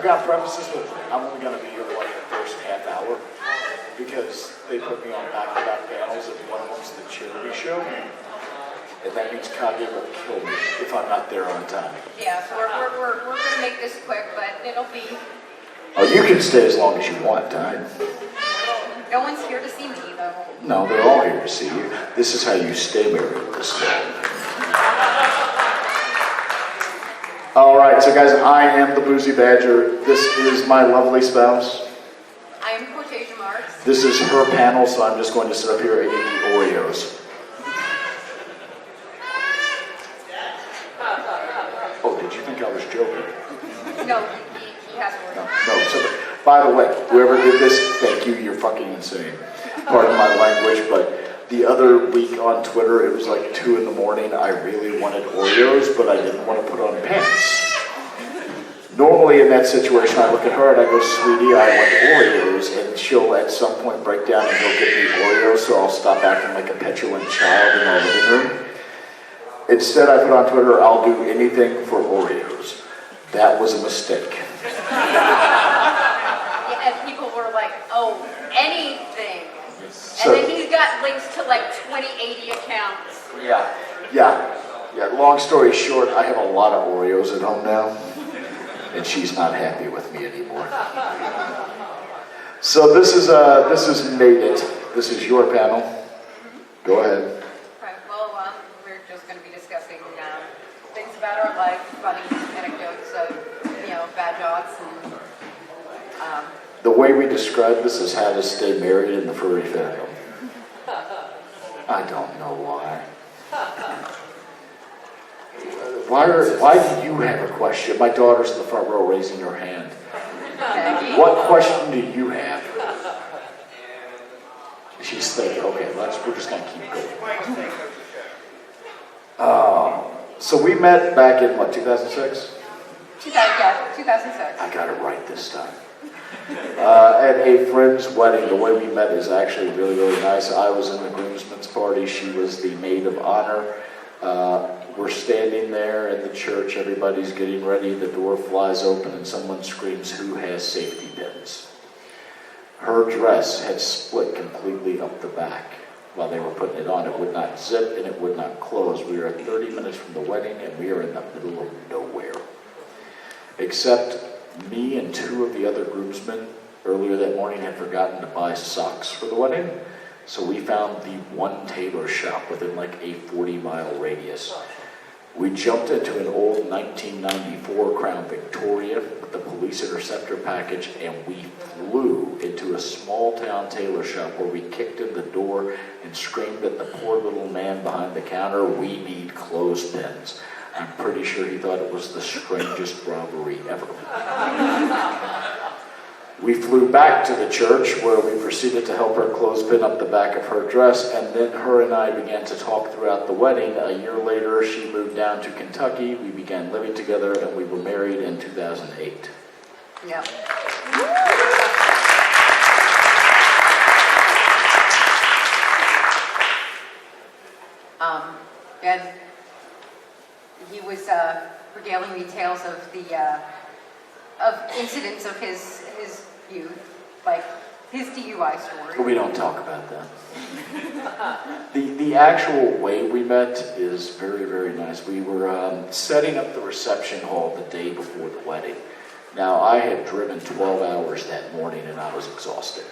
got to preface this with, I'm only going to be here for like the first half hour because they put me on back-to-back panels and one of them's the charity show. And that means Kage will kill me if I'm not there on time. Yeah, so we're going to make this quick, but it'll be... Oh, you can stay as long as you want, Ty. No one's here to see me, though. No, they're all here to see you. This is how you stay married this day. All right, so guys, I am the Boozy Badger. This is my lovely spouse. I am quotation marks. This is her panel, so I'm just going to sit up here and eat the Oreos. Oh, did you think I was joking? No, he has Oreos. No. So, by the way, whoever did this, thank you. You're fucking insane. Pardon my language, but the other week on Twitter, it was like 2 in the morning. I really wanted Oreos, but I didn't want to put on pants. Normally in that situation, I look at her and I go, sweetie, I want Oreos, and she'll at some point break down and go get me Oreos, so I'll stop acting like a petulant child in our living room. Instead, I put on Twitter, I'll do anything for Oreos. That was a mistake. Yeah, and people were like, oh, anything. So, and then he's got links to like 2080 accounts. Yeah. Long story short, I have a lot of Oreos at home now, and she's not happy with me anymore. So this is Made It. This is your panel. Go ahead. Right. Well, we're just going to be discussing things about our life, funny anecdotes of bad jobs and. The way we describe this is how to stay married in the furry fandom. I don't know why. Why do you have a question? My daughter's in the front row raising her hand. What question do you have? She's thinking, okay, we're just going to keep going. So we met back in, 2006? 2006. I got it right this time. At a friend's wedding. The way we met is actually really, really nice. I was in the groomsmen's party. She was the maid of honor. We're standing there in the church. Everybody's getting ready. The door flies open and someone screams, "Who has safety pins?" Her dress had split completely up the back while they were putting it on. It would not zip and it would not close. We were 30 minutes from the wedding and we are in the middle of nowhere. Except me and 2 of the other groomsmen earlier that morning had forgotten to buy socks for the wedding. So we found the one tailor shop within like a 40-mile radius. We jumped into an old 1994 Crown Victoria with the police interceptor package, and we flew into a small town tailor shop where we kicked in the door and screamed at the poor little man behind the counter, "We need clothespins." I'm pretty sure he thought it was the strangest robbery ever. We flew back to the church where we proceeded to help her clothespin up the back of her dress, and then her and I began to talk throughout the wedding. A year later, she moved down to Kentucky. We began living together, and we were married in 2008. Yeah. And he was regaling me tales of the incidents of his youth, like his DUI story. We don't talk about that. The actual way we met is very, very nice. We were setting up the reception hall the day before the wedding. Now, I had driven 12 hours that morning and I was exhausted.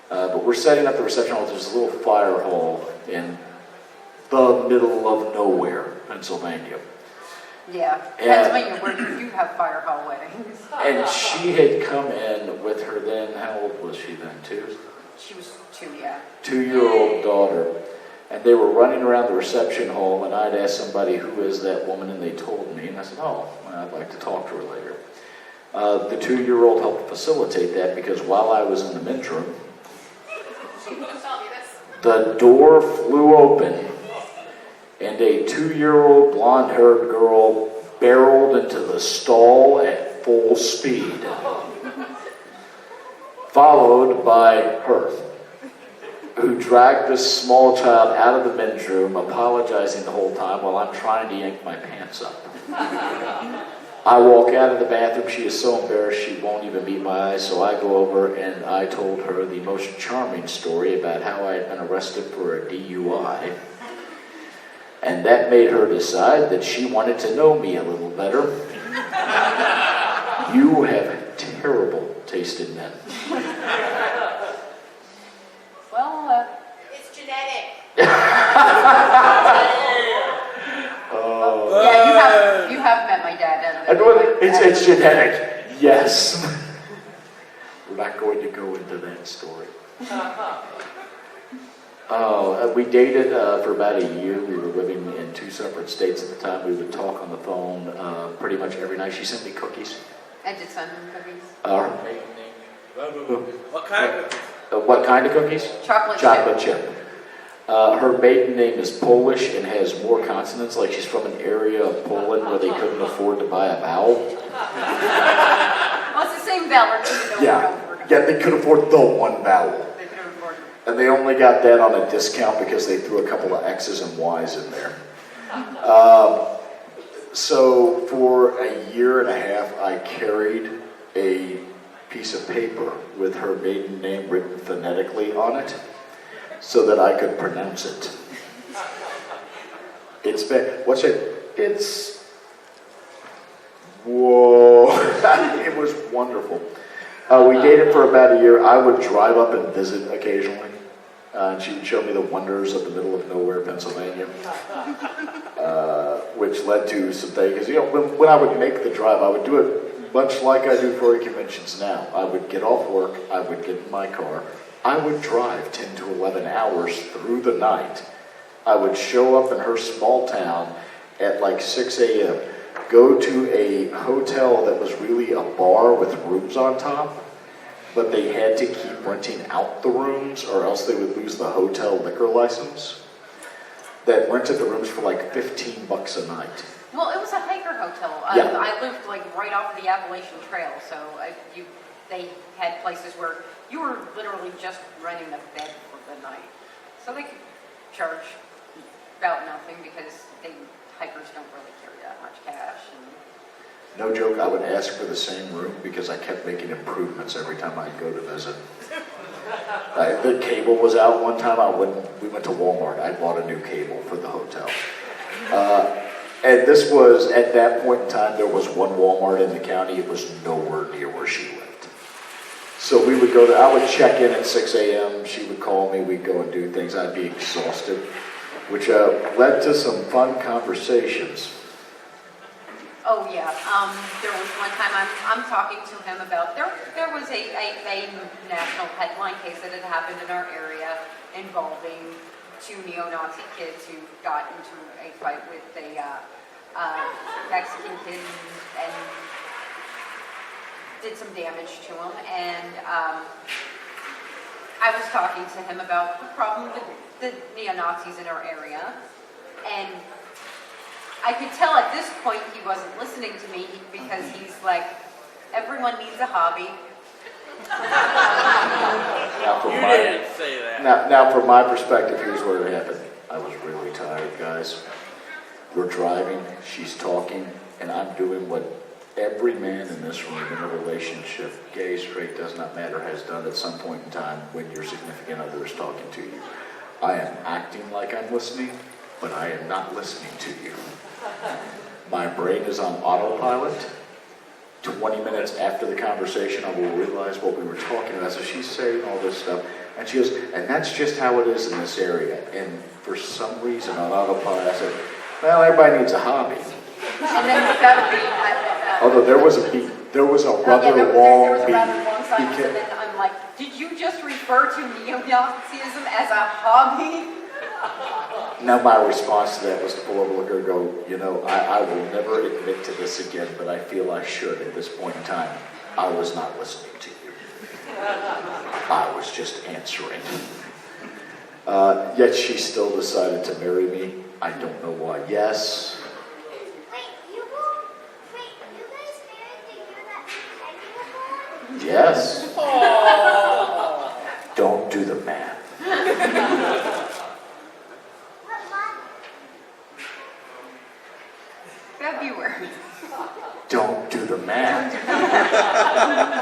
But we're setting up the reception hall. There's a little fire hall in the middle of nowhere, Pennsylvania. Yeah, Pennsylvania, where you do have fire hall weddings. And she had come in with her then, how old was she then, 2? She was 2, yeah. 2-year-old daughter. And they were running around the reception hall, and I'd asked somebody, "Who is that woman?" And they told me, and I said, "Oh, I'd like to talk to her later." The 2-year-old helped facilitate that because while I was in the men's room, the door flew open, and a 2-year-old blonde-haired girl barreled into the stall at full speed, followed by her, who dragged this small child out of the men's room, apologizing the whole time while I'm trying to yank my pants up. I walk out of the bathroom. She is so embarrassed she won't even meet my eyes. So I go over and I told her the most charming story about how I had been arrested for a DUI. And that made her decide that she wanted to know me a little better. You have terrible taste in men. Well, It's genetic. yeah, you have met my dad. It's genetic. Yes. We're not going to go into that story. We dated for about a year. We were living in 2 separate states at the time. We would talk on the phone pretty much every night. She sent me cookies. I did send him cookies. What kind of cookies? What kind of cookies? Chocolate chip. Her maiden name is Polish and has more consonants, like she's from an area of Poland where they couldn't afford to buy a vowel. Well, it's the same vowel. Yeah, they could afford the one vowel. They could afford it. And they only got that on a discount because they threw a couple of X's and Y's in there. So for a year and a half, I carried a piece of paper with her maiden name written phonetically on it so that I could pronounce it. Whoa. It was wonderful. We dated for about a year. I would drive up and visit occasionally. And she would show me the wonders of the middle of nowhere, Pennsylvania, which led to some things. You know, when I would make the drive, I would do it much like I do for conventions now. I would get off work, I would get in my car, I would drive 10 to 11 hours through the night. I would show up in her small town at like 6 a.m., go to a hotel that was really a bar with rooms on top, but they had to keep renting out the rooms or else they would lose the hotel liquor license, that rented the rooms for like $15 a night. Well, it was a hiker hotel. Yeah. I lived like right off of the Appalachian Trail, so they had places where you were literally just renting a bed for the night. So they could charge about nothing because hikers don't really carry that much cash. No joke, I would ask for the same room because I kept making improvements every time I'd go to visit. The cable was out one time. We went to Walmart. I bought a new cable for the hotel. And this was, at that point in time, there was one Walmart in the county. It was nowhere near where she lived. So we would go there. I would check in at 6 a.m. She would call me. We'd go and do things. I'd be exhausted, which led to some fun conversations. Oh yeah, there was one time I'm talking to him about, there was a national headline case that had happened in our area involving 2 neo-Nazi kids who got into a fight with a Mexican kid and did some damage to him. And I was talking to him about the problem with the neo-Nazis in our area, and I could tell at this point he wasn't listening to me because he's like, everyone needs a hobby. You didn't say that. Now, from my perspective, here's what had happened. I was really tired, guys. We're driving, she's talking, and I'm doing what every man in this room in a relationship, gay, straight, does not matter, has done at some point in time when your significant other is talking to you. I am acting like I'm listening, but I am not listening to you. My brain is on autopilot. 20 minutes after the conversation, I will realize what we were talking about. So she's saying all this stuff, and she goes, and that's just how it is in this area. And for some reason, on autopilot, I said, well, everybody needs a hobby. And then that would be... Although there was a beat. There was a rather there long was a beat. rather long silence, and then I'm like, did you just refer to neo-Nazism as a hobby? Now my response to that was to pull over, look at her, and go, you know, I will never admit to this again, but I feel I should at this point in time. I was not listening to you. I was just answering. Yet she still decided to marry me. I don't know why. Yes. You guys married the year that we had you Yes. Don't do the math. What month? February. Don't the math.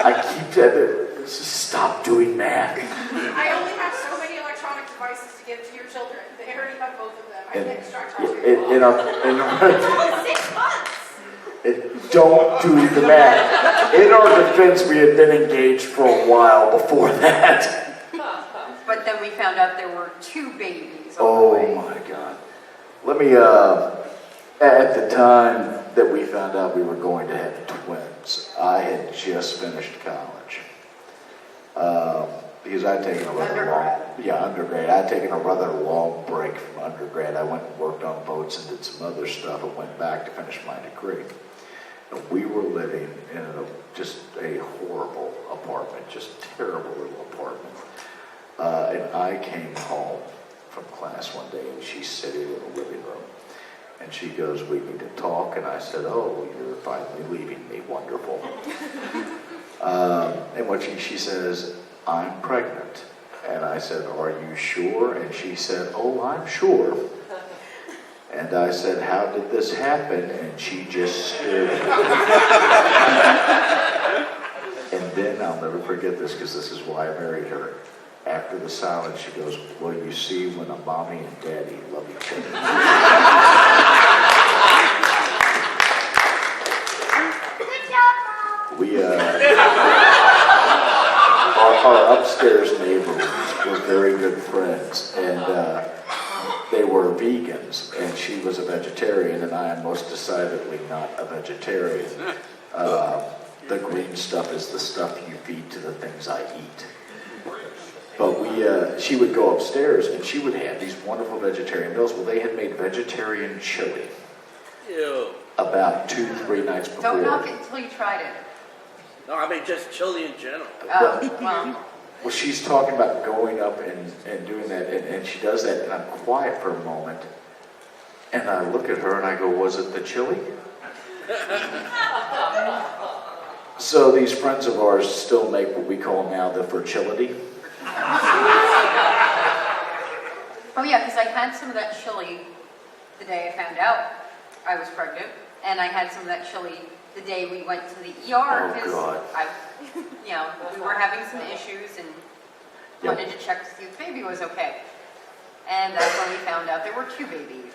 I keep telling stop doing math. I only have so many electronic devices to give to your children. They already have both of them. I And- can extract all In our 6 months. don't do the math. In our defense, we had been engaged for a while before that. But then we found out there were 2 babies on the Oh way. my God. Let me, at the time that we found out we were going to have twins, I had just finished college. Because I'd taken a rather undergrad. I'd taken a rather long break from undergrad. I went and worked on boats and did some other stuff and went back to finish my degree. And we were living in just a horrible apartment, just terrible little apartment. And I came home from class one day and she's sitting in the living room. And she goes, we need to talk. And I said, oh, you're finally leaving me. Wonderful. And what she says, I'm pregnant. And I said, are you sure? And she said, oh, I'm sure. And I said, how did this happen? And she just stared at me. And then I'll never forget this because this is why I married her. After the silence, she goes, well, you see, when a mommy and daddy love each other. Good job, Mom. We, our upstairs neighbors were very good friends, and they were vegans, and she was a vegetarian, and I am most decidedly not a vegetarian. The green stuff is the stuff you feed to the things I eat. But she would go upstairs, and she would have these wonderful vegetarian meals. Well, they had made vegetarian chili Ew. about 2-3 nights before. Don't knock it until you tried it. No, I mean just chili in general. Oh, well, Well, she's talking about going up and doing that, and she does that, and I'm quiet for a moment, and I look at her and I go, was it the chili? So these friends of ours still make what we call now the fertility. oh yeah, because I had some of that chili the day I found out I was pregnant, and I had some of that chili the day we went to the ER Oh, because God. we were having some issues and Yep. wanted to check to see if the baby was okay. And that's when we found out there were 2 babies.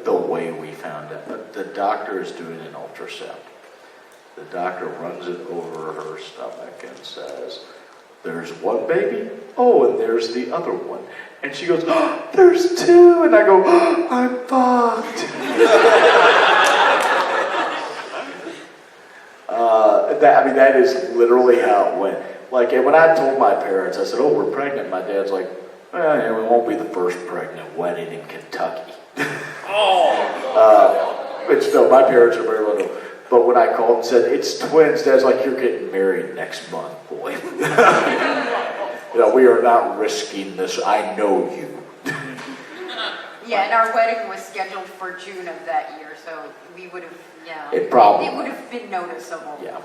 The way we found out, the doctor is doing an ultrasound. The doctor runs it over her stomach and says, there's 1 baby, oh, and there's the other one. And she goes, oh, there's 2, and I go, oh, I'm fucked. That is literally how it went. Like, and when I told my parents, I said, oh, we're pregnant, my dad's like, well, yeah, we won't be the first pregnant wedding in Kentucky. Which, no, my parents are very well known. But when I called and said, it's twins, Dad's like, you're getting married next month, boy. We are not risking this. I know you. Yeah, and our wedding was scheduled for June of that year, so we would have, It probably- it would have been noticeable. Yeah.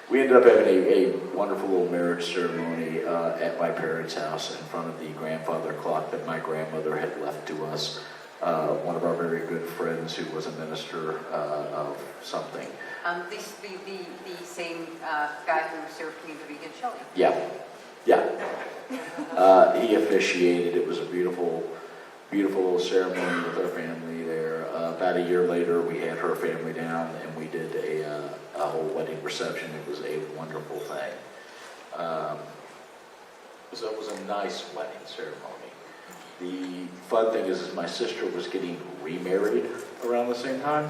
We ended up having a wonderful little marriage ceremony at my parents' house in front of the grandfather clock that my grandmother had left to us. One of our very good friends who was a minister of something. The same guy who served me the vegan chili. Yeah. He officiated. It was a beautiful, beautiful little ceremony with our family there. About a year later, we had her family down and we did a whole wedding reception. It was a wonderful thing. So it was a nice wedding ceremony. The fun thing is my sister was getting remarried around the same time.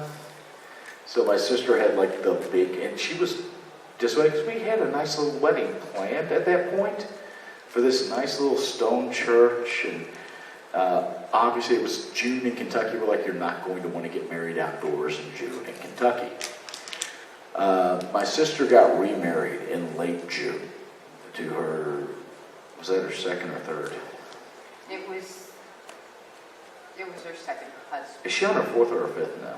So my sister had like the big, and she was just like, we had a nice little wedding planned at that point for this nice little stone church. And obviously it was June in Kentucky. We're like, you're not going to want to get married outdoors in June in Kentucky. My sister got remarried in late June to her, was that her second or third? It was her second husband. Is she on her fourth or her fifth now?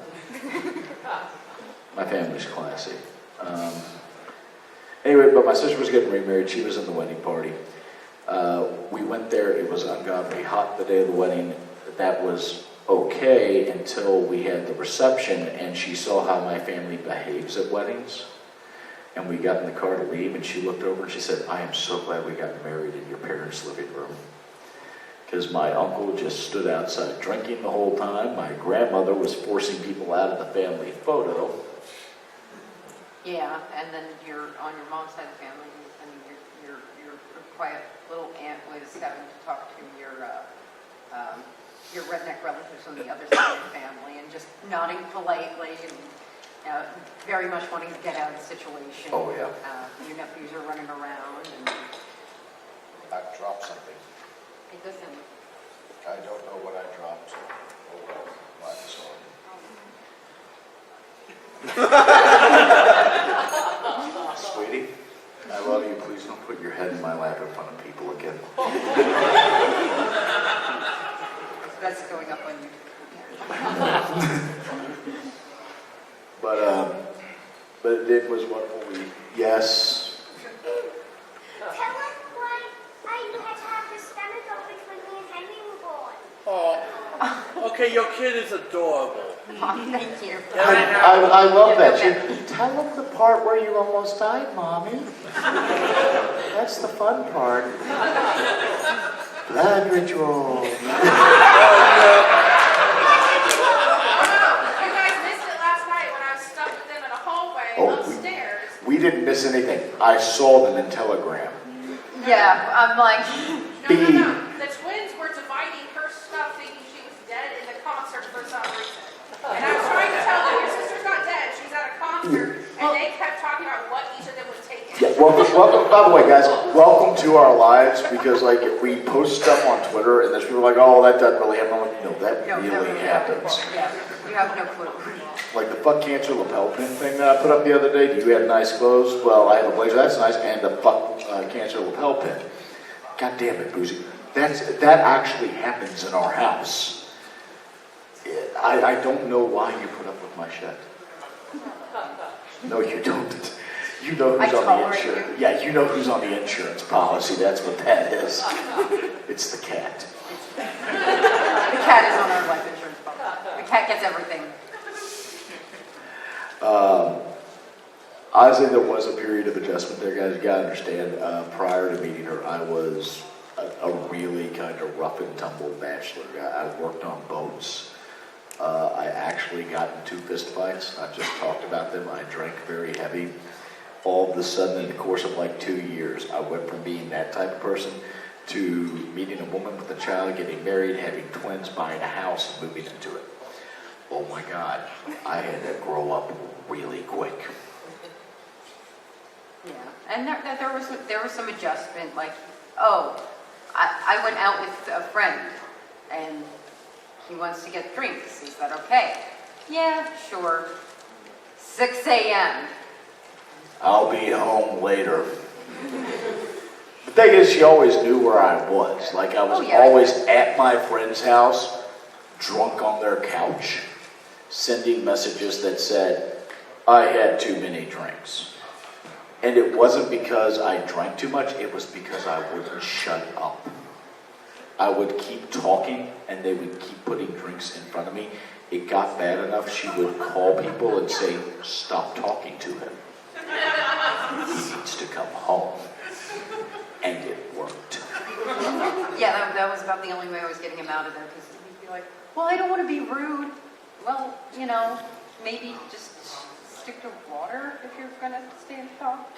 My family's classy. Anyway, but my sister was getting remarried. She was in the wedding party. We went there. It was ungodly hot the day of the wedding. That was okay until we had the reception and she saw how my family behaves at weddings. And we got in the car to leave, and she looked over and she said, I am so glad we got married in your parents' living room. Because my uncle just stood outside drinking the whole time. My grandmother was forcing people out of the family photo. Yeah, and then on your mom's side of the family, and your quiet little aunt was having to talk to your redneck relatives on the other side of the family, and just nodding politely, and very much wanting to get out of the situation. Oh, yeah. Your nephews are running around, and I dropped something. it doesn't. I don't know what I dropped. Oh well, life's hard. Sweetie, I love you. Please don't put your head in my lap in front of people again. That's going up on YouTube. But it was wonderful. Yes. Tell us why you had to have the stomach open when me and Henry were born. Oh, okay, your kid is adorable. Mom, thank you. I love that. Tell them the part where you almost died, Mommy. That's the fun part. Blood ritual. You guys missed it last night when I was stuck with them in a hallway upstairs. We didn't miss anything. I saw them in Telegram. Yeah, I'm like, No. The twins were dividing her stuff thinking she was dead in the concert for some reason. And I was trying to tell them, your sister's not dead, she's at a concert. And they kept talking about what each of them was taking. Yeah, welcome, by the way, guys, welcome to our lives, because like if we post stuff on Twitter and there's people like, oh, that doesn't really happen. I'm like, no, that really happens. Yeah, you have no clue. Like the fuck cancer lapel pin thing that I put up the other day. Do you have nice clothes? Well, I have a blazer, that's nice, and the fuck cancer lapel pin. God damn it, Boozy. That actually happens in our house. I don't know why you put up with my shit. No, you don't. You know who's on the insurance. Yeah, you know who's on the insurance policy. That's what that is. It's the cat. The cat is on our life insurance policy. The cat gets everything. Honestly, there was a period of adjustment there, guys. You gotta understand, prior to meeting her, I was a really kind of rough and tumble bachelor. I worked on boats. I actually got into fist fights. I just talked about them. I drank very heavy. All of a sudden, in the course of like 2 years, I went from being that type of person to meeting a woman with a child, getting married, having twins, buying a house, and moving into it. Oh my God, I had to grow up really quick. Yeah, and there was some adjustment. Like, oh, I went out with a friend, and he wants to get drinks. Is that okay? Yeah, sure. 6 a.m. I'll be home later. The thing is, she always knew where I was. Like, I was always at my friend's house, drunk on their couch, sending messages that said, I had too many drinks. And it wasn't because I drank too much, it was because I wouldn't shut up. I would keep talking, and they would keep putting drinks in front of me. It got bad enough, she would call people and say, stop talking to him. He needs to come home. And it worked. Yeah, that was about the only way I was getting him out of there, because he'd be like, well, I don't want to be rude. Well, you know, maybe just stick to water if you're going to stay and talk.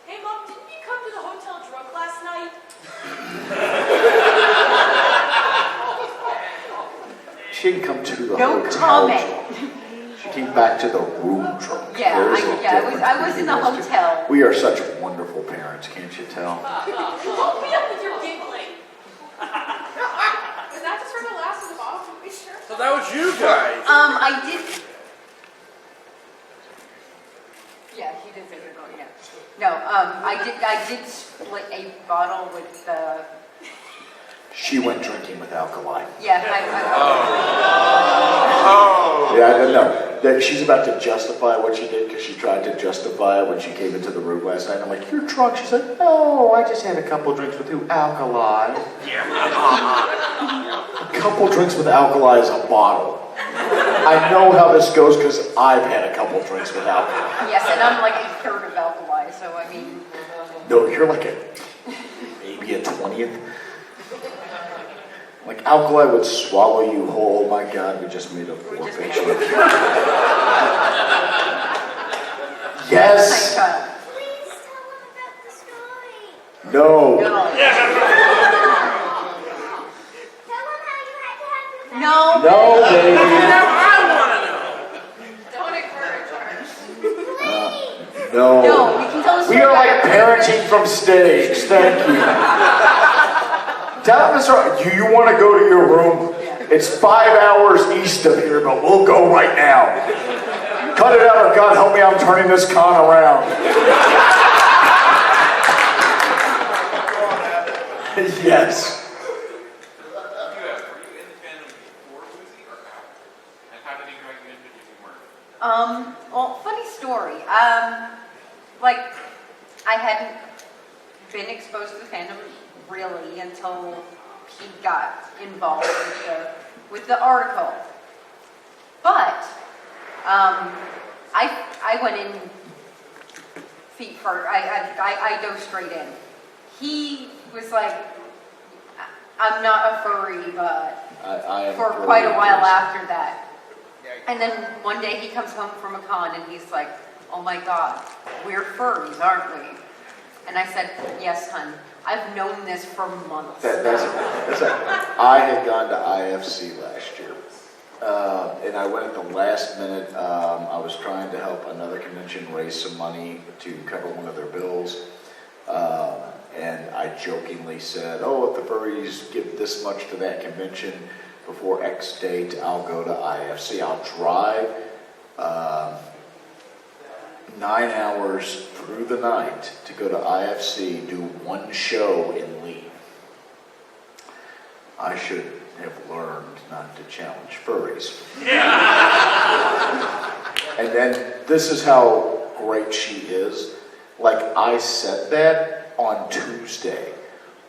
Hey, Mom, didn't you come to the hotel drunk last night? She didn't come to the No hotel comment. drunk. She came back to the room drunk. Yeah, There's a difference I was in the between those two. hotel. We are such wonderful parents, can't you tell? Don't be up with your giggling. Was that just from the last of the bottle? To be sure. So that was you guys. I did. Yeah, he did say you're going. Yeah. No, I did split a bottle with the. She went drinking with alkali. Yeah, Yeah, I don't know. That she's about to justify what she did because she tried to justify it when she came into the room last night. I'm like, you're drunk. She's like, no, I just had a couple drinks with you. Alkali. A couple drinks with alkali is a bottle. I know how this goes because I've had a couple drinks with alcohol. Yes, and I'm like a third of alkali, so I mean, No, you're like maybe a 20th. Like alkali would swallow you whole. Oh my God, we just made a four-page list. Yes. thank God. Please tell them about the story. No. No. Tell them how you had to have your No. No, baby. Now I want to know. Don't encourage her. No. No, we can tell the story. We are like about- parenting from stage. Thank you. Tell them this right. You want to go to your room? It's 5 hours east of here, but we'll go right now. Cut it out, or God help me, I'm turning this con around. Yes. Were you in the fandom before Boozy or after? And how did he drag you into it if you weren't? Well, funny story. Like, I hadn't been exposed to the fandom really until he got involved with the article. But, I went in feet first. I dove straight in. He was like, I'm not a furry, but I am for quite a while after that. And then one day he comes home from a con and he's like, oh my God, we're furries, aren't we? And I said, yes, hun. I've known this for months. I had gone to IFC last year. And I went at the last minute. I was trying to help another convention raise some money to cover one of their bills. And I jokingly said, oh, if the furries give this much to that convention before X date, I'll go to IFC. I'll drive 9 hours through the night to go to IFC, do one show, and leave. I should have learned not to challenge furries. And then this is how great she is. Like, I said that on Tuesday.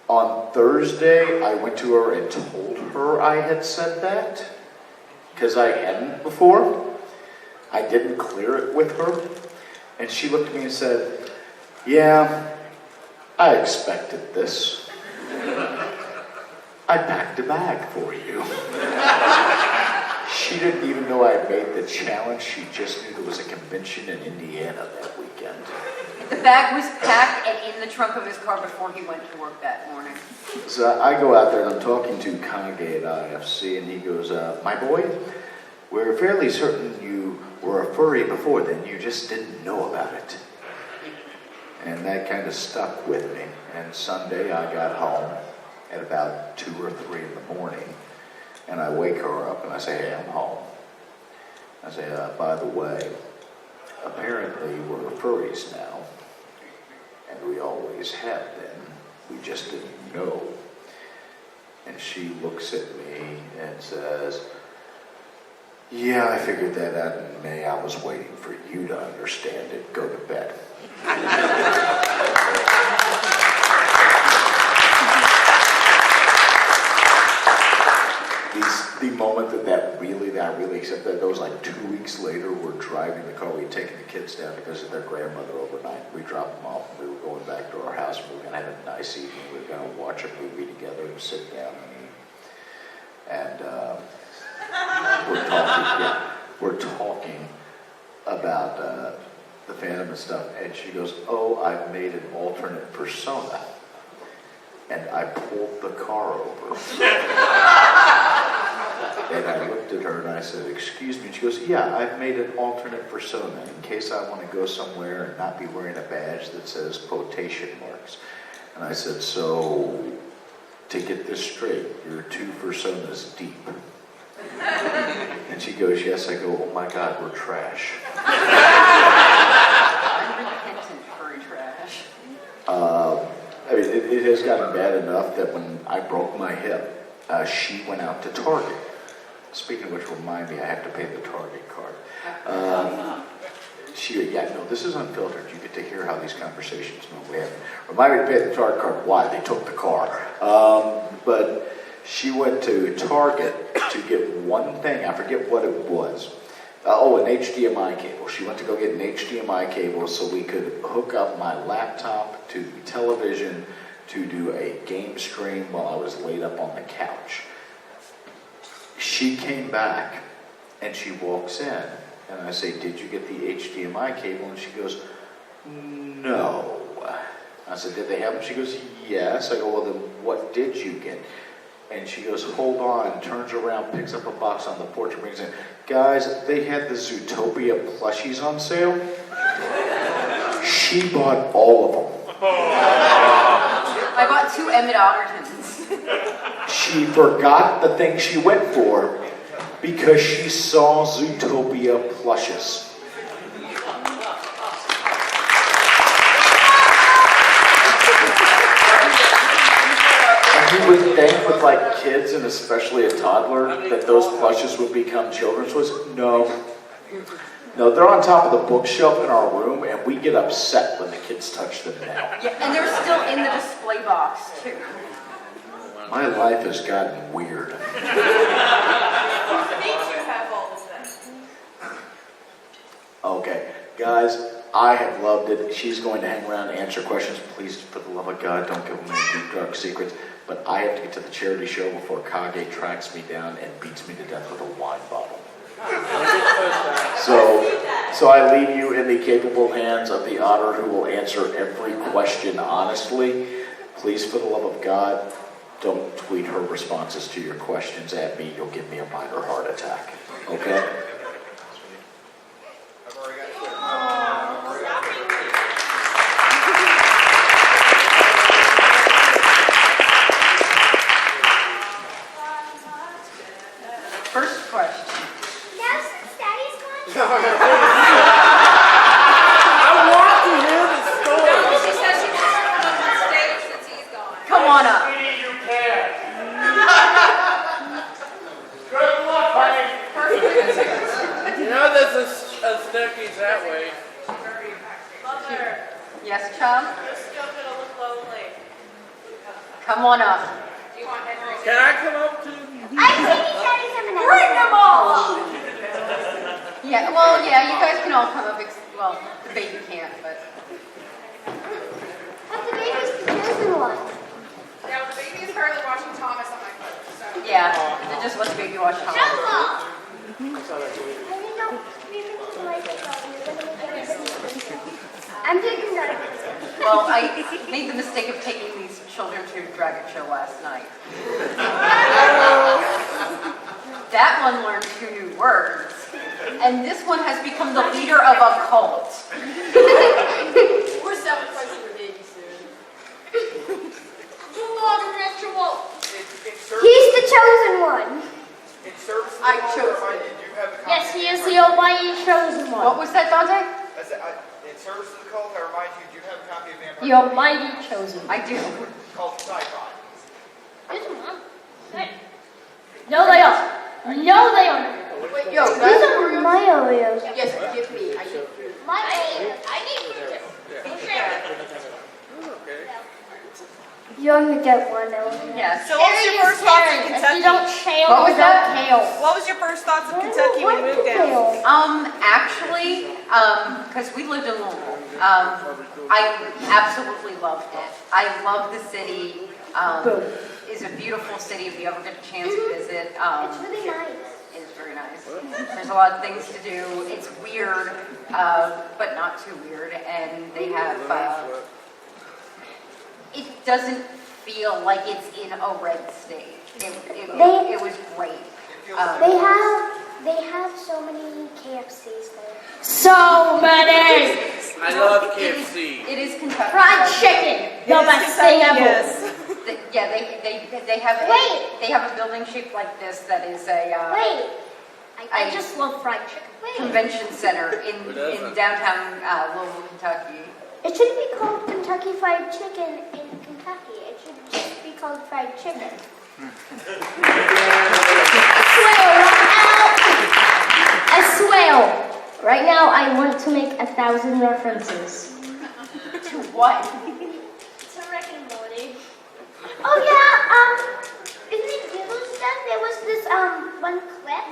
On Thursday, I went to her and told her I had said that, because I hadn't before. I didn't clear it with her. And she looked at me and said, yeah, I expected this. I packed a bag for you. She didn't even know I had made the challenge. She just knew there was a convention in Indiana that weekend. The bag was packed and in the trunk of his car before he went to work that morning. So I go out there and I'm talking to Kage at IFC, and he goes, my boy, we're fairly certain you were a furry before then, you just didn't know about it. And that kind of stuck with me. And Sunday I got home at about 2 or 3 in the morning, and I wake her up and I say, hey, I'm home. I say, by the way, apparently we're furries now, and we always have been. We just didn't know. And she looks at me and says, yeah, I figured that out in May. I was waiting for you to understand it. Go to bed. The moment that really accepted that was like 2 weeks later. We're driving the car. We had taken the kids down to visit their grandmother overnight. We dropped them off and we were going back to our house. We were going to have a nice evening. We were going to watch a movie together and sit down and eat. And we're talking about the Phantom and stuff. And she goes, oh, I've made an alternate persona. And I pulled the car over. And I looked at her and I said, excuse me. And she goes, yeah, I've made an alternate persona in case I want to go somewhere and not be wearing a badge that says quotation marks. And I said, so to get this straight, you're 2 personas deep. And she goes, yes. I go, oh my God, we're trash. Unrepentant furry trash. I mean, it has gotten bad enough that when I broke my hip, she went out to Target. Speaking of which, remind me, I have to pay the Target card. This is unfiltered. You get to hear how these conversations normally happen. Remind me to pay the Target card. Why? They took the car. But she went to Target to get one thing. I forget what it was. An HDMI cable. She went to go get an HDMI cable so we could hook up my laptop to the television to do a game stream while I was laid up on the couch. She came back and she walks in and I say, "Did you get the HDMI cable?" And she goes, "No." I said, "Did they have them?" She goes, "Yes." I go, "Well, then what did you get?" And she goes, "Hold on," turns around, picks up a box on the porch and brings it in. Guys, they had the Zootopia plushies on sale. She bought all of them. I bought 2 Emmett Ottertons. She forgot the thing she went for because she saw Zootopia plushes. You would think with like kids and especially a toddler that those plushes would become children's toys. No, they're on top of the bookshelf in our room and we get upset when the kids touch them now. Yeah, and they're still in the display box too. My life has gotten weird. I think you have all of them. Okay, guys, I have loved it. She's going to hang around and answer questions. Please, for the love of God, don't give them any deep, dark secrets. But I have to get to the charity show before Kage tracks me down and beats me to death with a wine bottle. So I leave you in the capable hands of the otter who will answer every question honestly. Please, for the love of God, don't tweet her responses to your questions at me. You'll give me a minor heart attack. Okay? First question. Now since Daddy's gone, I want to hear the story. She says she wants to come up on stage since he's gone. Come on up. You know, there's a staircase that way. Mother, Yes, chum? you're still gonna look lonely. Come on up. Do you want Henry? Can I come up too? I'm taking Daddy's M&M's. Bring them all! Yeah, well, yeah, you guys can all come up. Well, the baby can't, but. But the baby's the chosen one. Now, the baby is currently watching Thomas on my phone, so. Yeah, they just let the baby watch Thomas. Jumbo! I didn't know we were going to like it, but we were going to make it. I'm taking that. Well, I made the mistake of taking these children to a dragon show last night. That one learned 2 new words. And this one has become the leader of a cult. We're sacrificing the baby soon. Too long and ritual. He's the chosen one. In service of the I cult, chose or it. did you have a copy Yes, of he the is the Anthrocon? almighty chosen What one. was that, Dante? I said, in service of the cult, I remind you, do you have a copy of The Anthrocon? almighty chosen. I do. Called Psychon. No, they are. No, they are. Wait, yo, These that's are my Oreos. Yes, give me. I do. My Oreos. I need you. You only get one Oreo. Yes. So what was your first thoughts in If you Kentucky? don't share, What was you that? don't kale. What was your first thoughts of Kentucky when you moved down? Actually, because we lived in Louisville, I absolutely loved it. I love the city. It's a beautiful city if you ever get a chance to visit. It's really nice. It's very nice. There's a lot of things to do. It's weird, but not too weird. And they have, it doesn't feel like it's in a red state. It was great. They have so many KFCs there. So many! I love KFC. It is Kentucky. Fried chicken! The best thing ever. Yeah, they have Wait. they have a building shaped like this that is a Wait, I just love fried chicken. Wait. convention center in doesn't? downtown Louisville, Kentucky. It shouldn't be called Kentucky Fried Chicken in Kentucky. It should just be called fried chicken. I swear. Right now, I want to make 1,000 references. To what? To Rick and Morty. Oh yeah, isn't it Gibbons? stuff, there was this one clip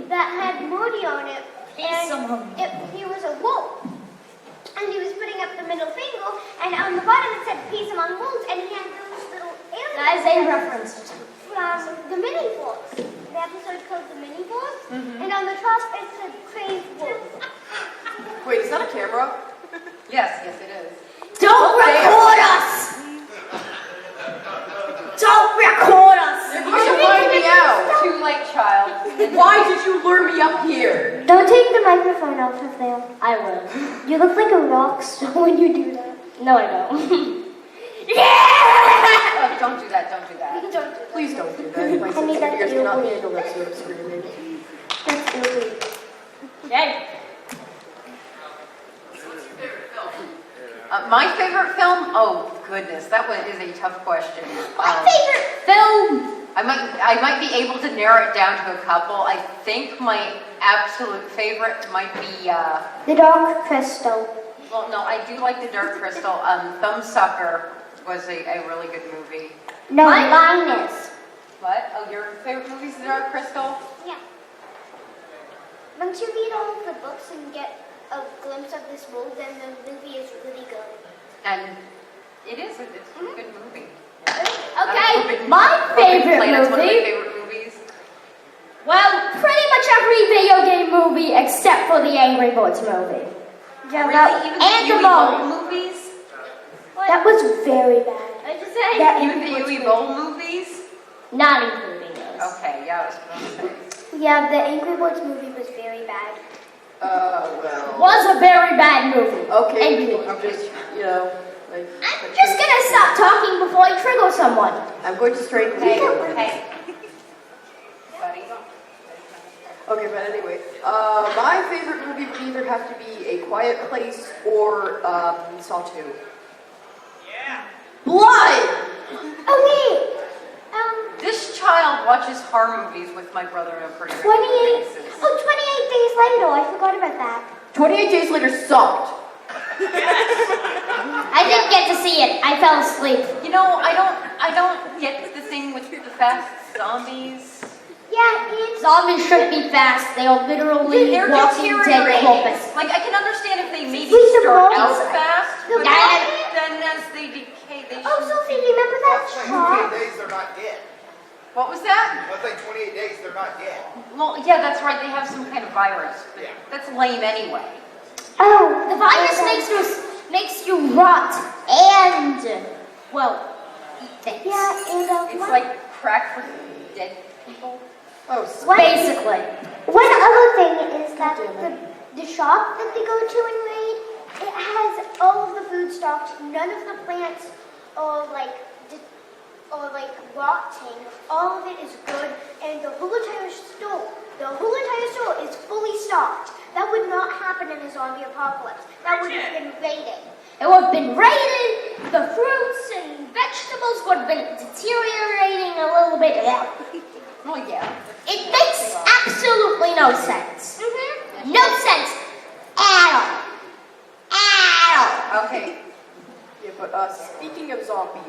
that had Moody on it, and he was a wolf, and he was putting up the middle finger, and on the bottom it said "Peace Among Wolves," and he had those little aliens. That is a reference. From the Mini Force, the episode called the Mini Force, and on the top it said "Crave Wolf." Wait, is that a camera? Yes, yes it is. Don't record us! Don't record us! You should find me out. Too late, child. Why did you lure me up here? Don't take the microphone off of there. I will. You look like a rock star when you do that. No, I don't. Oh, don't do that, don't do that. Don't do that. Please don't do that. My I mean, that's fingers cannot illegal. handle that sort of screaming. That's illegal. Yay. My favorite film? Oh, goodness, that one is a tough question. My favorite film! I might be able to narrow it down to a couple. I think my absolute favorite might be, The Dark Crystal. well, no, I do like The Dark Crystal. Thumbsucker was a really good movie. No, mine is. What? Oh, your favorite movie is The Dark Crystal? Yeah. Once you read all of the books and get a glimpse of this world, then the movie is really good. And it's a good movie. Okay, my favorite Planet's one of my movie. favorite movies. Well, pretty much every video game movie except for the Angry Birds movie. Yeah, Really? Even and the the Yui Bowl Bowl. movies? that was very bad. What did you say? That Even the Yui Bowl movies? Not including those. Okay, yeah, I was going to say. Yeah, the Angry Birds movie was very bad. Well. Was a very bad movie. Okay, And we can just, you know, like. I'm just gonna stop talking before I trigger someone. I'm going to straighten Hey, you. hey. Buddy. Okay, but anyway, my favorite movie would either have to be A Quiet Place or Saw 2. Yeah. Blood! Oh wait, This child watches horror movies with my brother on a pretty 28 regular basis. 28 days later. I forgot about that. 28 Days Later sucked. I didn't get to see it. I fell asleep. You know, I don't get the thing with the fast zombies. Yeah, it's Zombies shouldn't be fast. They are literally They're walking dead deteriorating. corpus. Like, I can understand if they maybe Wait, the start bones? out fast, The but bones? then as they decay, they Oh, should... Sophie, remember that shop? 28 days, they're not dead. What was that? I think 28 days, they're not dead. Well, yeah, that's right, they have some kind of virus, but Yeah. that's lame anyway. Oh, The virus makes you rot and, well, eat things. Yeah, and It's like crack for dead people. Oh, Basically. one other thing is that the shop that they go to and raid, it has all of the food stocked. None of the plants are like rotting. All of it is good, and the whole entire store is fully stocked. That would not happen in a zombie apocalypse. That would have been raided. It would have been raided, the fruits and vegetables would have been deteriorating a little bit. Well, yeah. It makes absolutely no sense. No sense at all. At all. Okay. Yeah, but speaking of zombies,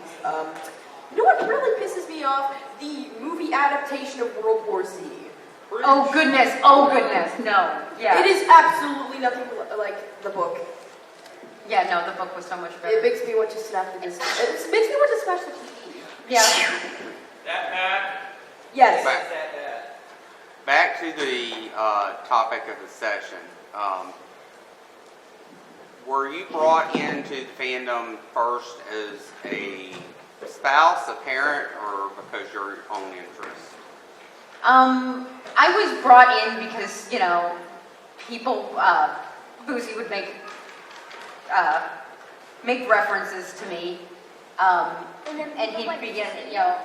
you know what really pisses me off? The movie adaptation of World War Z. Oh goodness, no. Yeah. It is absolutely nothing like the book. Yeah, no, the book was so much It better. makes me want to snap the disc. It makes me want to smash the TV. Yeah. That Yes. Back to the topic of the session. Were you brought into the fandom first as a spouse, a parent, or because of your own interest? I was brought in because, you know, people, Boozy would make references to me, and he'd begin, you know,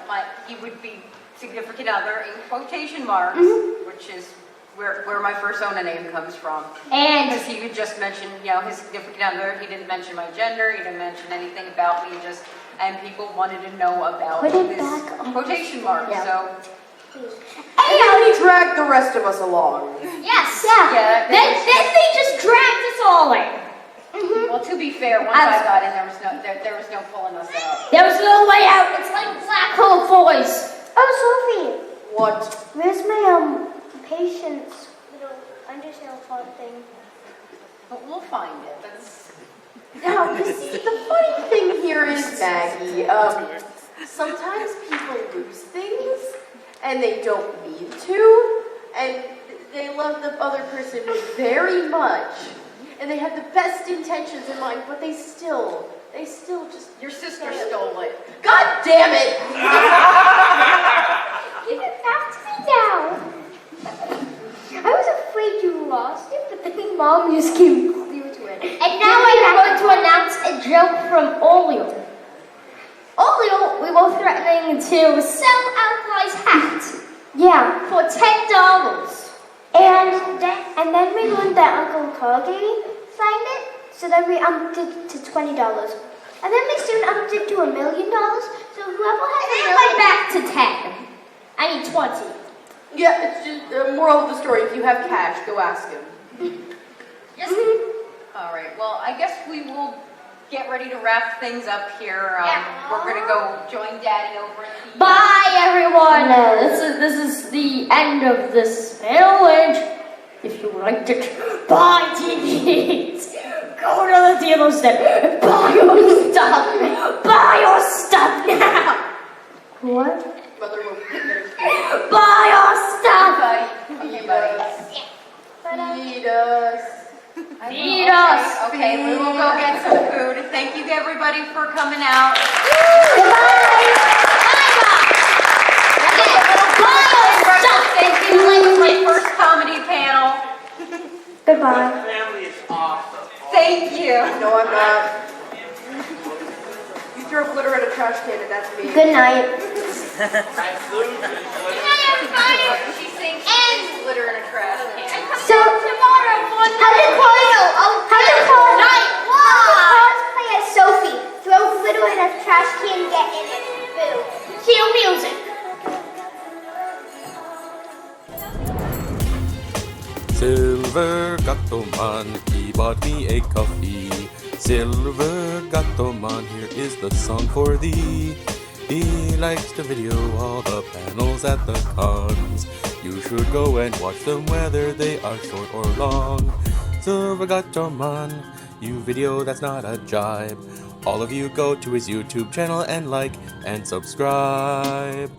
he would be significant other in quotation marks, which is where my persona name comes from. And Because he would just mention, you know, his significant other. He didn't mention my gender. He didn't mention anything about me. And people wanted to know about Put it this back on. quotation mark. Yeah. So And then he dragged the rest of us along. yes, yeah. Then they just dragged us all in. Well, to be fair, once I got in, there was no pulling us out. There was no way out. It's like black hole voice. Oh, Sophie, What? Where's my patient's little undersale font thing? But we'll find it. That's, Now, you see, the funny thing here is, Maggie, sometimes people lose things, and they don't mean to, and they love the other person very much, and they have the best intentions in mind, but they still just... your sister stole it. God damn it! Give it back to me now. I was afraid you lost it, but then Mom just came clear to it. And now I'm going to announce a joke from Olio. Olio, we were threatening to sell Alpai's hat. Yeah. For $10. And then we learned that Uncle Kage signed it, so then we upped it to $20. And then we soon upped it to $1 million, so whoever has And $1 then went back to 10. I need 20. Yeah, it's just the moral of the story. If you have cash, go ask him. Yes. All right, well, I guess we will get ready to wrap things up here. Yeah. We're going to go join Daddy over at the... Bye, everyone. This is the end of this village. If you liked it, buy TVs. Go to the dealership and buy your stuff. Buy your stuff now. What? Mother will get her Buy your stuff. Okay, buddy. Feed us. Feed us. Okay, we will go get some food. Thank you, everybody, for coming out. Thank you, my first comedy panel. Goodbye. Family is awesome. Thank you. No, I'm not. You throw glitter at a trash can and that's me. Good night. She thinks she's glitter in a trash can. So, cosplay as Sophie? Throw glitter in a trash can, get in it. Boo. Cue music. Silver Gatoman, he bought me a coffee. Silver Gatoman, here is the song for thee. He likes to video all the panels at the cons. You should go and watch them whether they are short or long. Silver Gatoman, you video that's not a jibe. All of you go to his YouTube channel and like and subscribe.